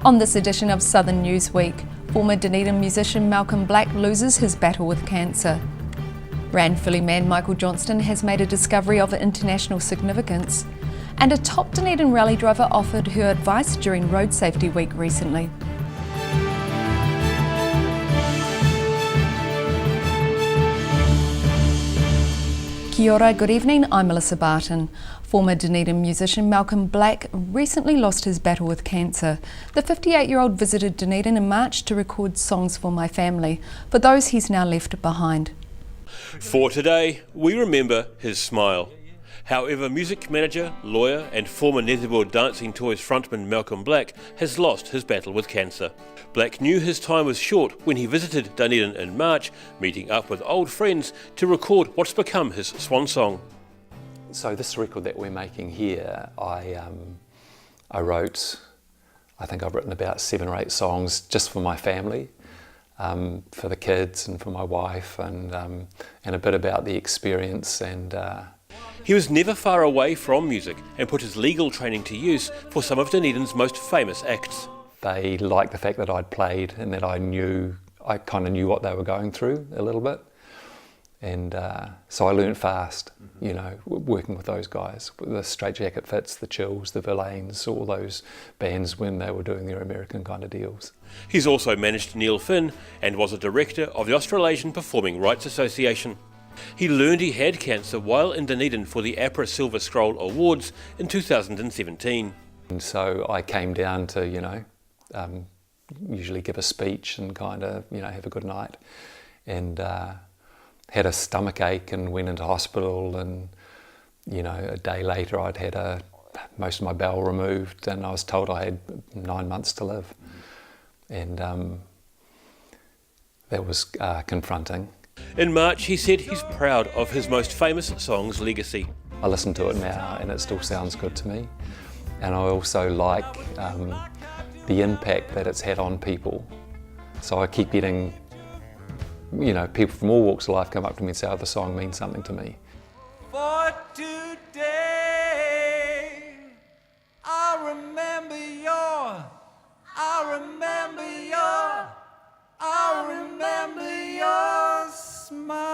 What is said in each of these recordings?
On this edition of Southern Newsweek, former Dunedin musician Malcolm Black loses his battle with cancer. Ranfurly man Michael Johnston has made a discovery of international significance. And a top Dunedin rally driver offered her advice during Road Safety Week recently. Kia ora, good evening, I'm Melissa Barton. Former Dunedin musician Malcolm Black recently lost his battle with cancer. The 58-year-old visited Dunedin in March to record Songs for My Family, for those he's now left behind. For today, we remember his smile. However, music manager, lawyer and former Netherworld Dancing Toys frontman Malcolm Black has lost his battle with cancer. Black knew his time was short when he visited Dunedin in March, meeting up with old friends to record what's become his swan song. So this record that we're making here, I wrote, I think I've written about 7 or 8 songs just for my family, for the kids and for my wife, and a bit about the experience. And he was never far away from music and put his legal training to use for some of Dunedin's most famous acts. They liked the fact that I'd played and that I kind of knew what they were going through a little bit. And so I learned fast, you know, working with those guys, the Straight Jacket Fits, the Chills, the Verlaines, all those bands when they were doing their American kind of deals. He's also managed Neil Finn and was a director of the Australasian Performing Rights Association. He learned he had cancer while in Dunedin for the APRA Silver Scroll Awards in 2017. And so I came down to, you know, usually give a speech and kind of, you know, have a good night. And had a stomach ache and went into hospital, and you know, a day later I'd had most of my bowel removed, and I was told I had 9 months to live. And that was confronting. In March he said he's proud of his most famous song's legacy. I listen to it now and it still sounds good to me, and I also like the impact that it's had on people. So I keep getting, you know, people from all walks of life come up to me and say, oh, the song means something to me. For today, I remember your smile.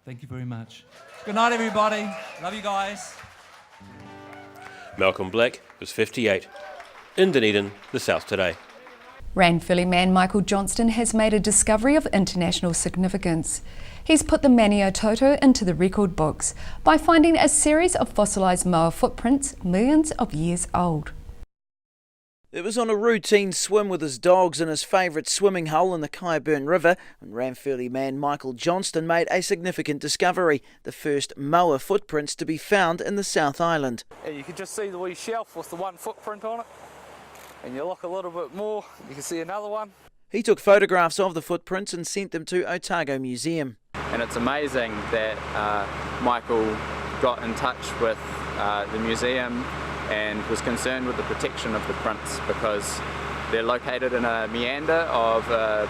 Thank you very much. Good night, everybody. Love you guys. Malcolm Black was 58. In Dunedin, the South Today. Ranfurly man Michael Johnston has made a discovery of international significance. He's put the Maniatoto into the record books by finding a series of fossilised moa footprints millions of years old. It was on a routine swim with his dogs in his favourite swimming hole in the Kyburn River when Ranfurly man Michael Johnston made a significant discovery, the first moa footprints to be found in the South Island. And you can just see the wee shelf with the one footprint on it. And you look a little bit more, you can see another one. He took photographs of the footprints and sent them to Otago Museum. And it's amazing that Michael got in touch with the museum and was concerned with the protection of the prints, because they're located in a meander of a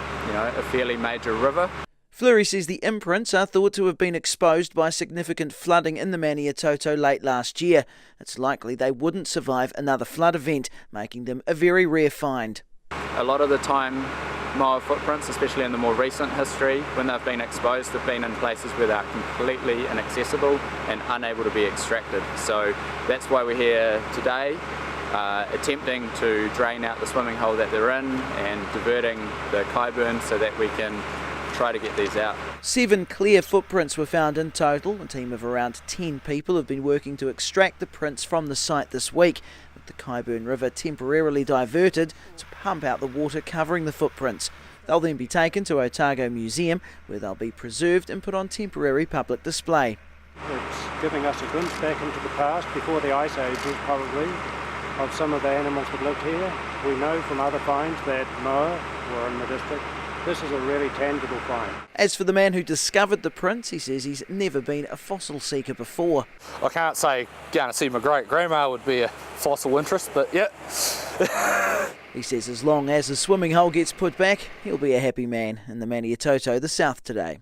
fairly major river. Fleury says the imprints are thought to have been exposed by significant flooding in the Maniatoto late last year. It's likely they wouldn't survive another flood event, making them a very rare find. A lot of the time, moa footprints, especially in the more recent history, when they've been exposed, they've been in places where they're completely inaccessible and unable to be extracted. So that's why we're here today, attempting to drain out the swimming hole that they're in and diverting the Kyburn so that we can try to get these out. 7 clear footprints were found in total. A team of around 10 people have been working to extract the prints from the site this week, with the Kyburn River temporarily diverted to pump out the water covering the footprints. They'll then be taken to Otago Museum, where they'll be preserved and put on temporary public display. It's giving us a glimpse back into the past, before the Ice Ages probably, of some of the animals that lived here. We know from other finds that moa were in the district. This is a really tangible find. As for the man who discovered the prints, he says he's never been a fossil seeker before. I can't say going to see my great-grandma would be a fossil interest, but yeah. He says as long as the swimming hole gets put back, he'll be a happy man. In the Maniatoto, the South Today.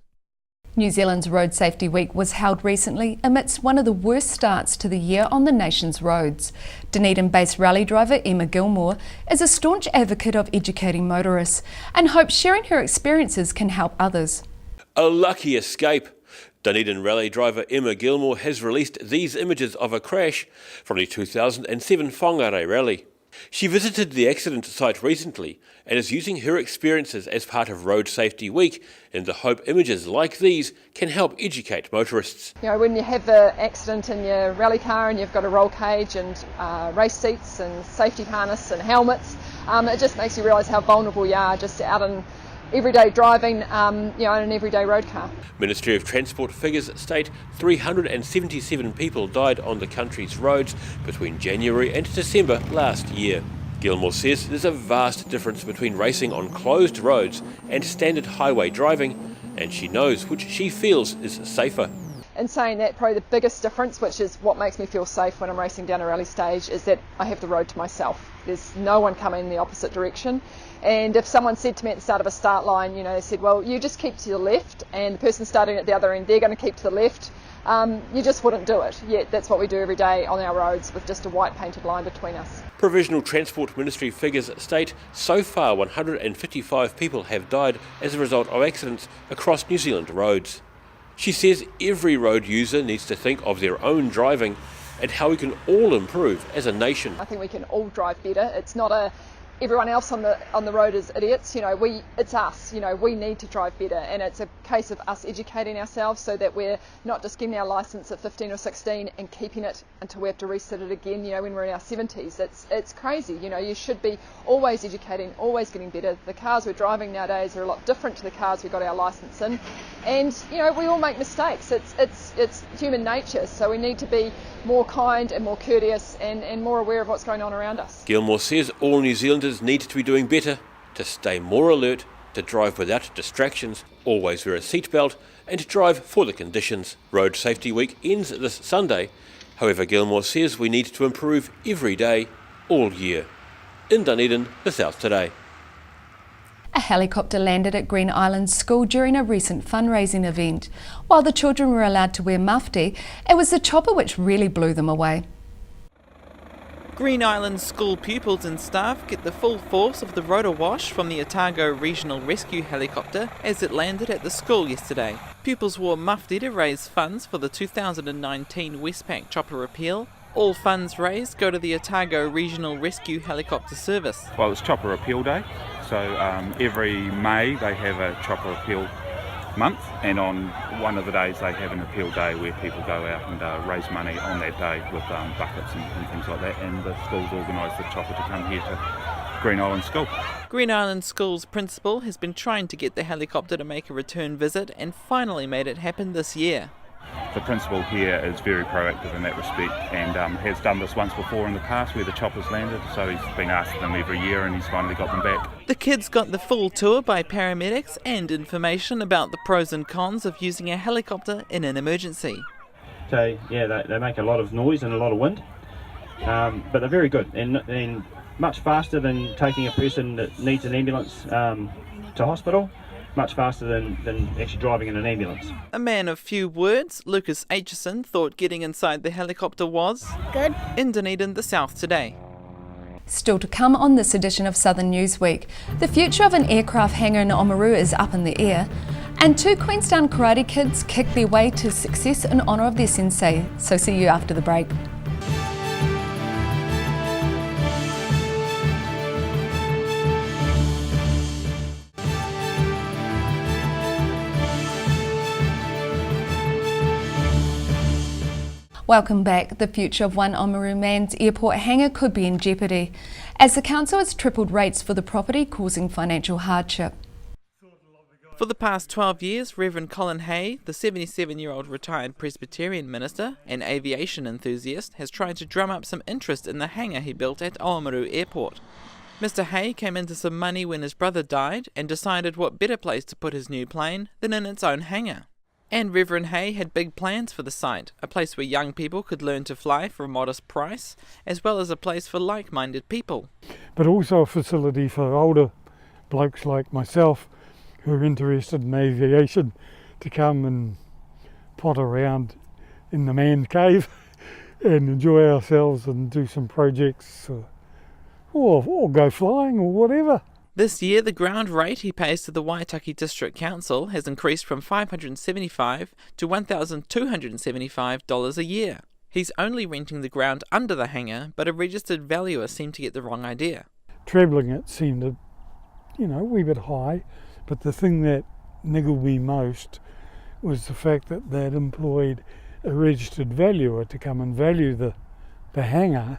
New Zealand's Road Safety Week was held recently amidst one of the worst starts to the year on the nation's roads. Dunedin-based rally driver Emma Gilmore is a staunch advocate of educating motorists and hopes sharing her experiences can help others. A lucky escape. Dunedin rally driver Emma Gilmore has released these images of a crash from the 2007 Whangarei rally. She visited the accident site recently and is using her experiences as part of Road Safety Week in the hope images like these can help educate motorists. You know, when you have an accident in your rally car and you've got a roll cage and race seats and safety harness and helmets, it just makes you realise how vulnerable you are just out in everyday driving, in an everyday road car. Ministry of Transport figures state 377 people died on the country's roads between January and December last year. Gilmore says there's a vast difference between racing on closed roads and standard highway driving, and she knows which she feels is safer. In saying that, probably the biggest difference, which is what makes me feel safe when I'm racing down a rally stage, is that I have the road to myself. There's no one coming in the opposite direction. And if someone said to me at the start of a start line, they said, well, you just keep to the left, and the person starting at the other end, they're going to keep to the left, you just wouldn't do it. Yet that's what we do every day on our roads with just a white painted line between us. Provisional Transport Ministry figures state so far 155 people have died as a result of accidents across New Zealand roads. She says every road user needs to think of their own driving and how we can all improve as a nation. I think we can all drive better. It's not everyone else on the road is idiots. It's us. We need to drive better, and it's a case of us educating ourselves so that we're not just getting our licence at 15 or 16 and keeping it until we have to reset it again. When we're in our 70s, it's crazy. You should be always educating, always getting better. The cars we're driving nowadays are a lot different to the cars we got our licence in, and we all make mistakes. It's human nature, so we need to be more kind and more courteous and more aware of what's going on around us. Gilmore says all New Zealanders need to be doing better, to stay more alert, to drive without distractions, always wear a seatbelt, and to drive for the conditions. Road Safety Week ends this Sunday. However, Gilmore says we need to improve every day, all year. In Dunedin, the South Today. A helicopter landed at Green Island School during a recent fundraising event. While the children were allowed to wear mufti, it was the chopper which really blew them away. Green Island school pupils and staff get the full force of the rotor wash from the Otago Regional Rescue helicopter as it landed at the school yesterday. Pupils wore mufti to raise funds for the 2019 Westpac chopper repeal. All funds raised go to the Otago Regional Rescue Helicopter Service. Well, it's Chopper Repeal Day, so every May they have a Chopper Repeal month, and on one of the days they have an appeal day where people go out and raise money on that day with buckets and things like that, and the schools organise the chopper to come here to Green Island School. Green Island School's principal has been trying to get the helicopter to make a return visit and finally made it happen this year. The principal here is very proactive in that respect and has done this once before in the past where the choppers landed, so he's been asking them every year and he's finally got them back. The kids got the full tour by paramedics and information about the pros and cons of using a helicopter in an emergency. So yeah, they make a lot of noise and a lot of wind, but they're very good and much faster than taking a person that needs an ambulance to hospital. Much faster than actually driving in an ambulance. A man of few words, Lucas Aitchison thought getting inside the helicopter was good. In Dunedin, the South Today. Still to come on this edition of Southern Newsweek, the future of an aircraft hangar in Oamaru is up in the air, and 2 Queenstown karate kids kick their way to success in honour of their sensei. So see you after the break. Welcome back. The future of one Oamaru Man's airport hangar could be in jeopardy, as the council has tripled rates for the property, causing financial hardship. For the past 12 years, Reverend Colin Hay, the 77-year-old retired Presbyterian minister and aviation enthusiast, has tried to drum up some interest in the hangar he built at Oamaru Airport. Mr. Hay came into some money when his brother died and decided what better place to put his new plane than in its own hangar. And Reverend Hay had big plans for the site, a place where young people could learn to fly for a modest price, as well as a place for like-minded people. But also a facility for older blokes like myself who are interested in aviation to come and potter around in the man cave and enjoy ourselves and do some projects or go flying or whatever. This year, the ground rate he pays to the Waitaki District Council has increased from $575 to $1,275 a year. He's only renting the ground under the hangar, but a registered valuer seemed to get the wrong idea. Travelling it seemed a wee bit high, but the thing that niggled me most was the fact that they'd employed a registered valuer to come and value the hangar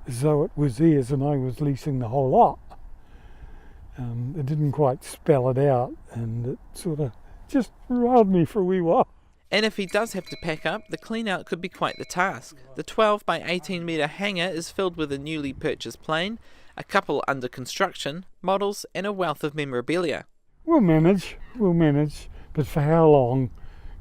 as though it was theirs and I was leasing the whole lot. It didn't quite spell it out, and it sort of just riled me for a wee while. And if he does have to pack up, the clean-out could be quite the task. The 12 by 18 metre hangar is filled with a newly purchased plane, a couple under construction, models and a wealth of memorabilia. We'll manage, but for how long,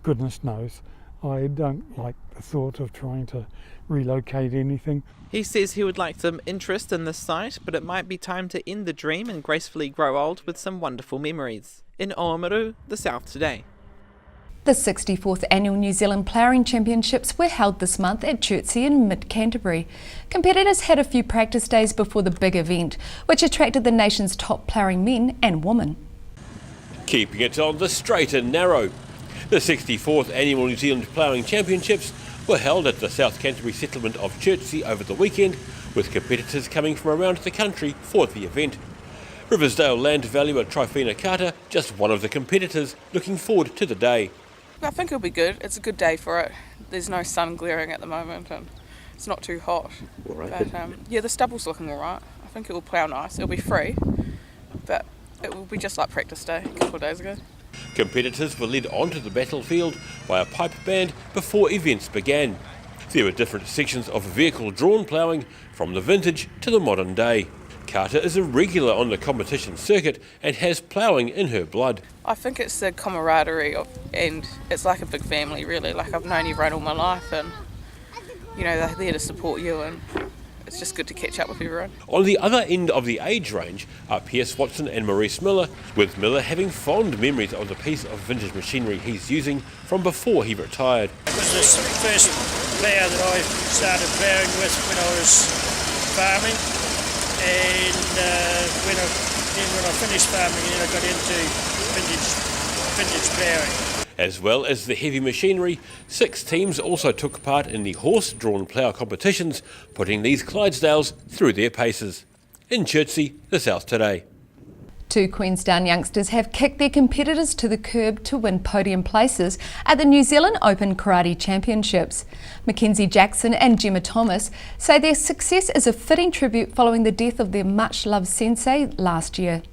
goodness knows. I don't like the thought of trying to relocate anything. He says he would like some interest in this site, but it might be time to end the dream and gracefully grow old with some wonderful memories. In Oamaru, the South Today. The 64th Annual New Zealand Ploughing Championships were held this month at Chertsey in mid-Canterbury. Competitors had a few practice days before the big event, which attracted the nation's top ploughing men and women. Keeping it on the straight and narrow. The 64th Annual New Zealand Ploughing Championships were held at the South Canterbury settlement of Chertsey over the weekend, with competitors coming from around the country for the event. Riversdale land valuer Tryphena Carter, just one of the competitors, looking forward to the day. I think it'll be good. It's a good day for it. There's no sun glaring at the moment and it's not too hot. But the stubble's looking alright. I think it will plough nice. It'll be free, but it will be just like practice day a couple of days ago. Competitors were led onto the battlefield by a pipe band before events began. There were different sections of vehicle-drawn ploughing, from the vintage to the modern day. Carter is a regular on the competition circuit and has ploughing in her blood. I think it's the camaraderie and it's like a big family really. Like I've known everyone all my life and they're there to support you and it's just good to catch up with everyone. On the other end of the age range are Pierce Watson and Maurice Miller, with Miller having fond memories of the piece of vintage machinery he's using from before he retired. It was the first plough that I started ploughing with when I was farming, and when I finished farming I got into vintage ploughing. As well as the heavy machinery, 6 teams also took part in the horse-drawn plough competitions, putting these Clydesdales through their paces. In Chertsey, the South Today. 2 Queenstown youngsters have kicked their competitors to the curb to win podium places at the New Zealand Open Karate Championships. Mackenzie Jackson and Gemma Thomas say their success is a fitting tribute following the death of their much-loved sensei last year.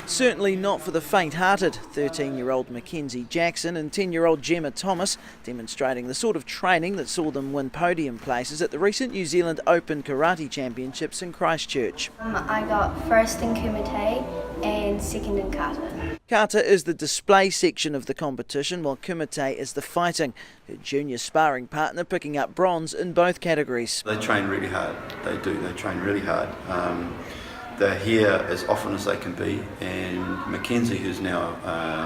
Certainly not for the faint-hearted. 13-year-old Mackenzie Jackson and 10-year-old Gemma Thomas demonstrating the sort of training that saw them win podium places at the recent New Zealand Open Karate Championships in Christchurch. I got first in Kumite and second in kata. Kata is the display section of the competition, while Kumite is the fighting. Her junior sparring partner picking up bronze in both categories. They train really hard. They do. They train really hard. They're here as often as they can be, and Mackenzie, who's now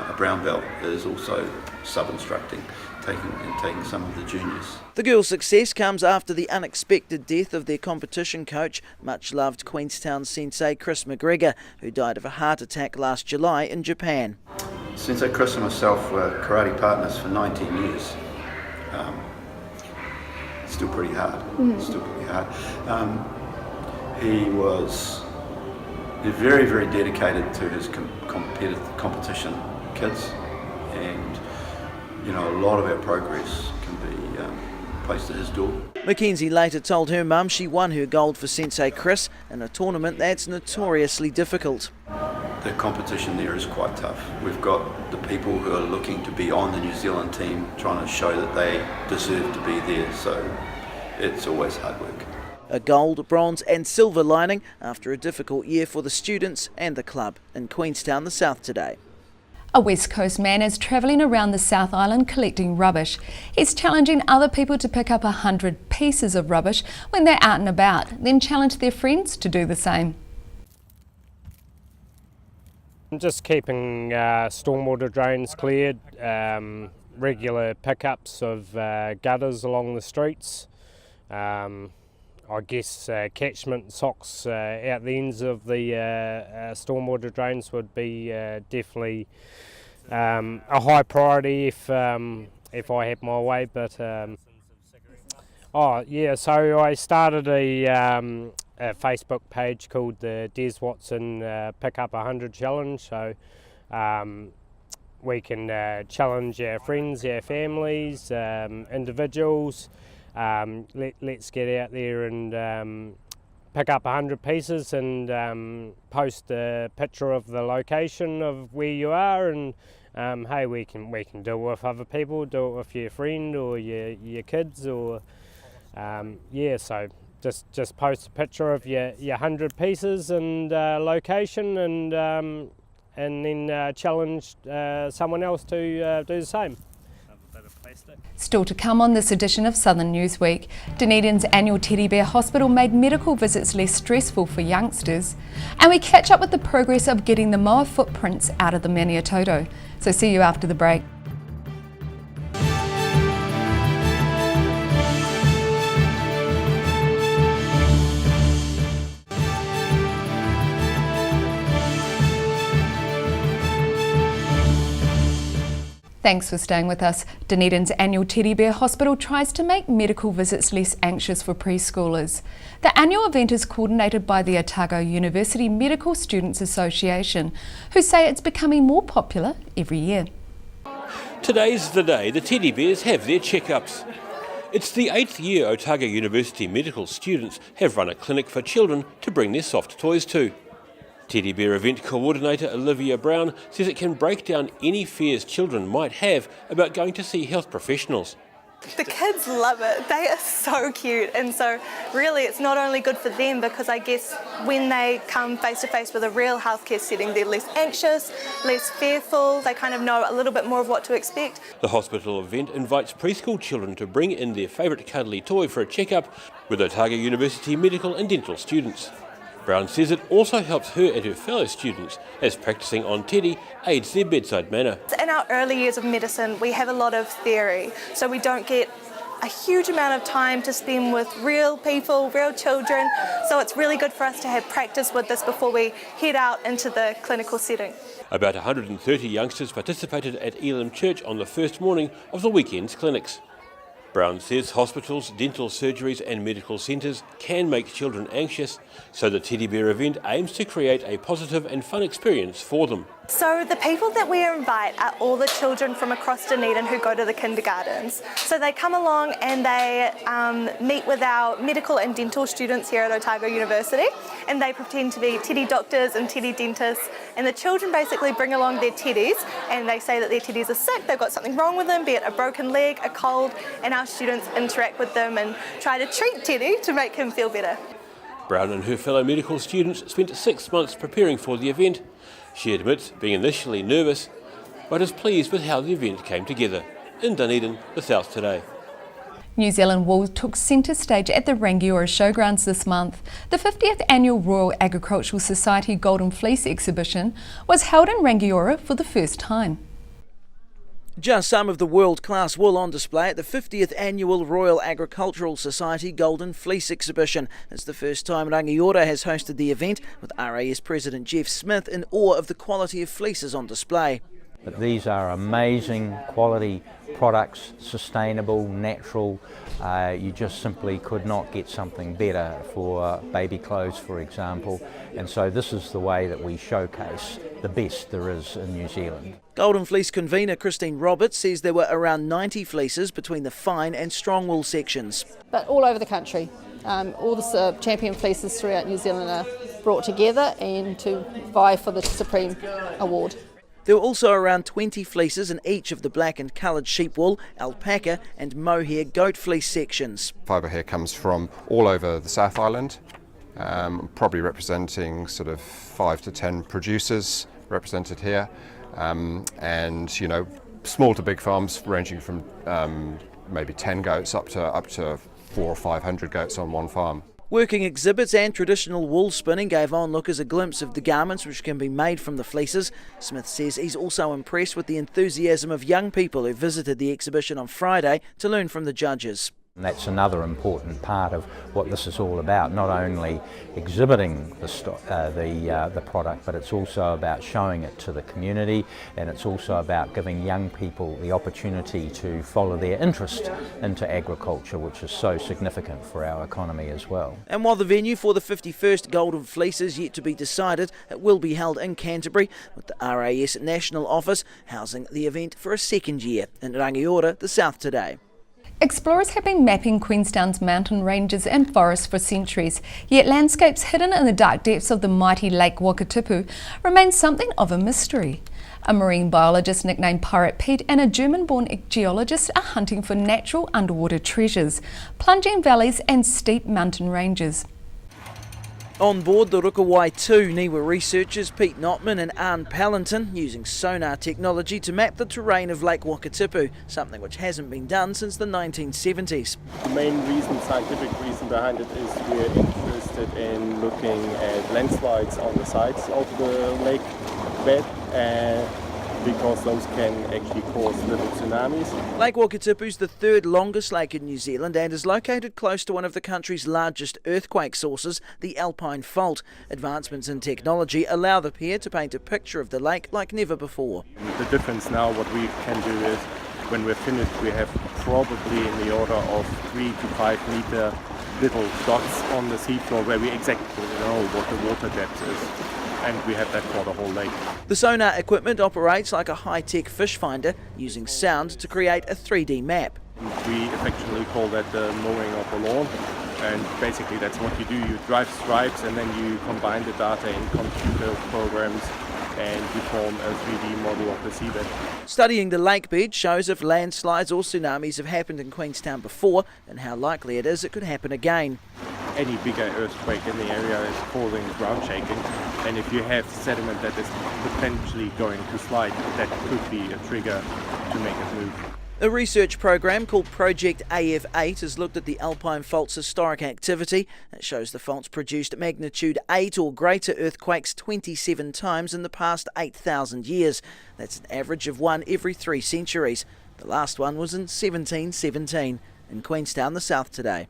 a brown belt, is also sub-instructing, taking some of the juniors. The girls' success comes after the unexpected death of their competition coach, much-loved Queenstown sensei Chris McGregor, who died of a heart attack last July in Japan. Sensei Chris and myself were karate partners for 19 years. Still pretty hard. He was very, very dedicated to his competition kids, and a lot of our progress can be placed at his door. Mackenzie later told her mum she won her gold for Sensei Chris in a tournament that's notoriously difficult. The competition there is quite tough. We've got the people who are looking to be on the New Zealand team trying to show that they deserve to be there, so it's always hard work. A gold, bronze and silver lining after a difficult year for the students and the club. In Queenstown, the South Today. A West Coast man is travelling around the South Island collecting rubbish. He's challenging other people to pick up 100 pieces of rubbish when they're out and about, then challenge their friends to do the same. Just keeping stormwater drains cleared, regular pickups of gutters along the streets. I guess catchment socks out the ends of the stormwater drains would be definitely a high priority if I had my way. But so I started a Facebook page called the Des Watson Pick Up 100 Challenge. So we can challenge our friends, our families, individuals. Let's get out there and pick up 100 pieces and post a picture of the location of where you are, and hey, we can do it with other people, do it with your friend or your kids, or so just post a picture of your 100 pieces and location, and then challenge someone else to do the same. Still to come on this edition of Southern Newsweek, Dunedin's annual Teddy Bear Hospital made medical visits less stressful for youngsters, and we catch up with the progress of getting the moa footprints out of the Maniatoto. So see you after the break. Thanks for staying with us. Dunedin's annual Teddy Bear Hospital tries to make medical visits less anxious for preschoolers. The annual event is coordinated by the Otago University Medical Students Association, who say it's becoming more popular every year. Today's the day the teddy bears have their checkups. It's the 8th year Otago University medical students have run a clinic for children to bring their soft toys to. Teddy Bear event coordinator Olivia Brown says it can break down any fears children might have about going to see health professionals. The kids love it. They are so cute, and so really it's not only good for them, because I guess when they come face to face with a real healthcare setting, they're less anxious, less fearful, they kind of know a little bit more of what to expect. The hospital event invites preschool children to bring in their favourite cuddly toy for a checkup with Otago University medical and dental students. Brown says it also helps her and her fellow students, as practising on Teddy aids their bedside manner. In our early years of medicine, we have a lot of theory, so we don't get a huge amount of time to spend with real people, real children, so it's really good for us to have practice with this before we head out into the clinical setting. About 130 youngsters participated at Elam Church on the first morning of the weekend's clinics. Brown says hospitals, dental surgeries and medical centres can make children anxious, so the Teddy Bear event aims to create a positive and fun experience for them. So the people that we invite are all the children from across Dunedin who go to the kindergartens. So they come along and they meet with our medical and dental students here at Otago University, and they pretend to be teddy doctors and teddy dentists, and the children basically bring along their teddies and they say that their teddies are sick, they've got something wrong with them, be it a broken leg, a cold, and our students interact with them and try to treat Teddy to make him feel better. Brown and her fellow medical students spent 6 months preparing for the event. She admits being initially nervous, but is pleased with how the event came together. In Dunedin, the South Today. New Zealand wool took centre stage at the Rangiora Showgrounds this month. The 50th annual Royal Agricultural Society Golden Fleece exhibition was held in Rangiora for the first time. Just some of the world-class wool on display at the 50th Annual Royal Agricultural Society Golden Fleece Exhibition. It's the first time Rangiora has hosted the event, with RAS President Jeff Smith in awe of the quality of fleeces on display. But these are amazing quality products, sustainable, natural. You just simply could not get something better for baby clothes, for example. And so this is the way that we showcase the best there is in New Zealand. Golden Fleece convener Christine Roberts says there were around 90 fleeces between the fine and strong wool sections. But all over the country. All the champion fleeces throughout New Zealand are brought together and to vie for the Supreme Award. There were also around 20 fleeces in each of the black and coloured sheep wool, alpaca and mohair goat fleece sections. Fibre hair comes from all over the South Island, probably representing sort of 5 to 10 producers represented here, and you know, small to big farms ranging from maybe 10 goats up to 400 or 500 goats on one farm. Working exhibits and traditional wool spinning gave onlookers a glimpse of the garments which can be made from the fleeces. Smith says he's also impressed with the enthusiasm of young people who visited the exhibition on Friday to learn from the judges. And that's another important part of what this is all about, not only exhibiting the product, but it's also about showing it to the community, and it's also about giving young people the opportunity to follow their interest into agriculture, which is so significant for our economy as well. And while the venue for the 51st Golden Fleece is yet to be decided, it will be held in Canterbury, with the RAS National Office housing the event for a second year. In Rangiora, the South Today. Explorers have been mapping Queenstown's mountain ranges and forests for centuries, yet landscapes hidden in the dark depths of the mighty Lake Wakatipu remain something of a mystery. A marine biologist nicknamed Pirate Pete and a German-born geologist are hunting for natural underwater treasures, plunging valleys and steep mountain ranges. On board the Rukawai 2, NIWA researchers Pete Notman and Arne Palanton using sonar technology to map the terrain of Lake Wakatipu, something which hasn't been done since the 1970s. The main reason, scientific reason behind it is we're interested in looking at landslides on the sides of the lake bed, because those can actually cause little tsunamis. Lake Wakatipu is the third longest lake in New Zealand and is located close to one of the country's largest earthquake sources, the Alpine Fault. Advancements in technology allow the pier to paint a picture of the lake like never before. The difference now, what we can do is, when we're finished, we have probably in the order of 3 to 5 meter little dots on the seafloor where we exactly know what the water depth is. And we have that for the whole lake. The sonar equipment operates like a high-tech fish finder, using sound to create a 3D map. We affectionately call that the mowing of the lawn, and basically that's what you do. You drive stripes and then you combine the data in computer programs and you form a 3D model of the seabed. Studying the lake bed shows if landslides or tsunamis have happened in Queenstown before and how likely it is it could happen again. Any bigger earthquake in the area is causing ground shaking, and if you have sediment that is potentially going to slide, that could be a trigger to make it move. A research program called Project AF8 has looked at the Alpine Fault's historic activity. It shows the fault's produced magnitude 8 or greater earthquakes 27 times in the past 8,000 years. That's an average of one every 3 centuries. The last one was in 1717. In Queenstown, the South Today.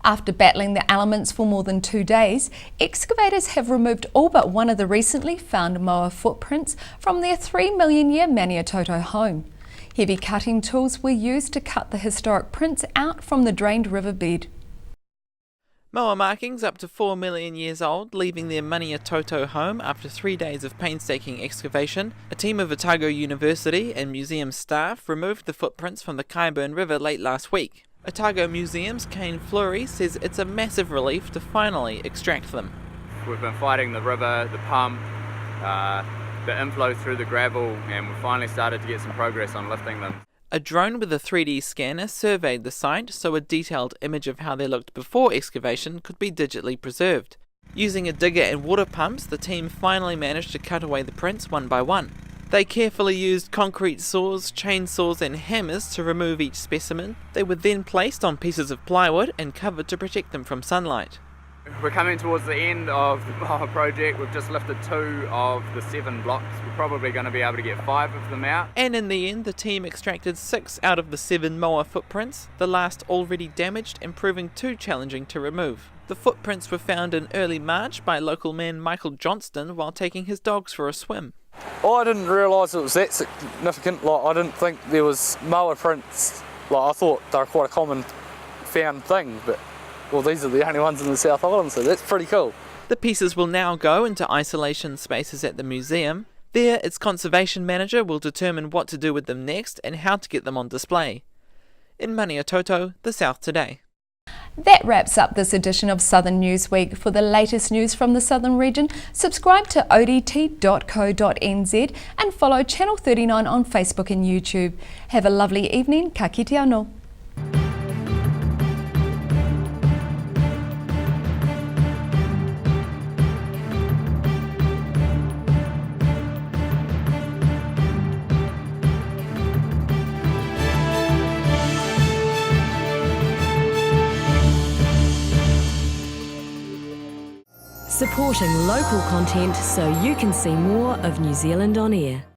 After battling the elements for more than 2 days, excavators have removed all but one of the recently found moa footprints from their 3 million year Maniatoto home. Heavy cutting tools were used to cut the historic prints out from the drained riverbed. Moa markings up to 4 million years old, leaving their Maniatoto home after 3 days of painstaking excavation. A team of Otago University and museum staff removed the footprints from the Kyburn River late last week. Otago Museum's Kane Fleury says it's a massive relief to finally extract them. We've been fighting the river, the pump, the inflow through the gravel, and we've finally started to get some progress on lifting them. A drone with a 3D scanner surveyed the site so a detailed image of how they looked before excavation could be digitally preserved. Using a digger and water pumps, the team finally managed to cut away the prints one by one. They carefully used concrete saws, chainsaws and hammers to remove each specimen. They were then placed on pieces of plywood and covered to protect them from sunlight. We're coming towards the end of our project. We've just lifted 2 of the 7 blocks. We're probably going to be able to get 5 of them out. And in the end, the team extracted 6 out of the 7 moa footprints, the last already damaged and proving too challenging to remove. The footprints were found in early March by local man Michael Johnston while taking his dogs for a swim. I didn't realise it was that significant. I didn't think there was moa prints. I thought they were quite a common found thing, but well, these are the only ones in the South Island, so that's pretty cool. The pieces will now go into isolation spaces at the museum. There, its conservation manager will determine what to do with them next and how to get them on display. In Maniatoto, the South Today. That wraps up this edition of Southern Newsweek. For the latest news from the Southern region, subscribe to odt.co.nz and follow Channel 39 on Facebook and YouTube. Have a lovely evening. Ka kite anō. supporting local content so you can see more of New Zealand on air.